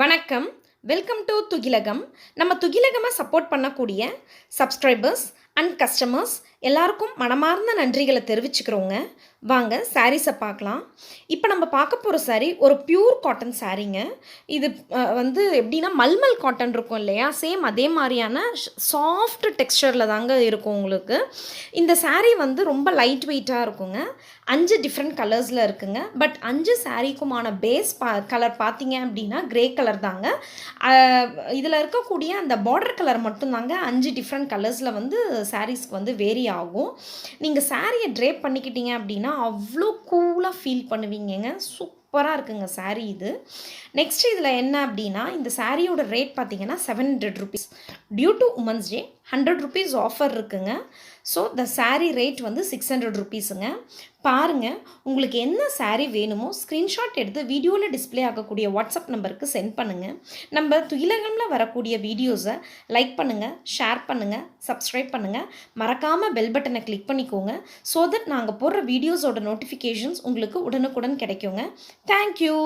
வணக்கம். Welcome to Thugilagam. நம்ம துகிலகமா சப்போர்ட் பண்ணக்கூடிய சப்ஸ்கிரைபர்ஸ் அண்ட் கஸ்டமர்ஸ் எல்லாருக்கும் மனமார்ந்த நன்றிகளை தெரிவிச்சுக்கிறோங்க. வாங்க சாரீஸை பார்க்கலாம். இப்போ நம்ம பார்க்க போகிற சாரீ ஒரு பியூர் காட்டன் சாரீங்க. இது வந்து எப்படின்னா மல்மல் காட்டன் இருக்கும் இல்லையா, சேம் அதே மாதிரியான சாஃப்ட் டெக்ஸ்சரில் தாங்க இருக்கும் உங்களுக்கு. இந்த சாரீ வந்து ரொம்ப லைட் வெயிட்டாக இருக்குங்க. 5 டிஃப்ரெண்ட் கலர்ஸில் இருக்குங்க. பட் 5 சாரீக்குமான பேஸ் கலர் பார்த்தீங்க அப்படின்னா கிரே கலர் தாங்க. இதில் இருக்கக்கூடிய அந்த பார்டர் கலர் மட்டும்தாங்க 5 டிஃப்ரெண்ட் கலர்ஸில் வந்து சாரீஸ்க்கு வந்து வேரி ஆகும். நீங்கள் சாரியை ட்ரேப் பண்ணிக்கிட்டீங்க அப்படின்னா அவ்வளோ கூலாக ஃபீல் பண்ணுவீங்கங்க. சூப்பராக இருக்குங்க சாரீ இது. நெக்ஸ்ட் இதில் என்ன அப்படின்னா, இந்த சாரியோட ரேட் பார்த்தீங்கன்னா 700 rupees. Due to women's day 100 rupees offer இருக்குங்க. ஸோ த சாரீ ரேட் வந்து 600 ருபீஸுங்க. பாருங்கள், உங்களுக்கு என்ன சாரீ வேணுமோ ஸ்க்ரீன்ஷாட் எடுத்து வீடியோவில் டிஸ்பிளே ஆகக்கூடிய வாட்ஸ்அப் நம்பருக்கு சென்ட் பண்ணுங்கள். நம்ம துகிலகமில் வரக்கூடிய வீடியோஸை லைக் பண்ணுங்கள், ஷேர் பண்ணுங்கள், சப்ஸ்கிரைப் பண்ணுங்கள். மறக்காமல் பெல் பட்டனை கிளிக் பண்ணிக்கோங்க. ஸோ தட் நாங்கள் போடுற வீடியோஸோட நோட்டிஃபிகேஷன்ஸ் உங்களுக்கு உடனுக்குடன் கிடைக்குங்க. தேங்க்யூ.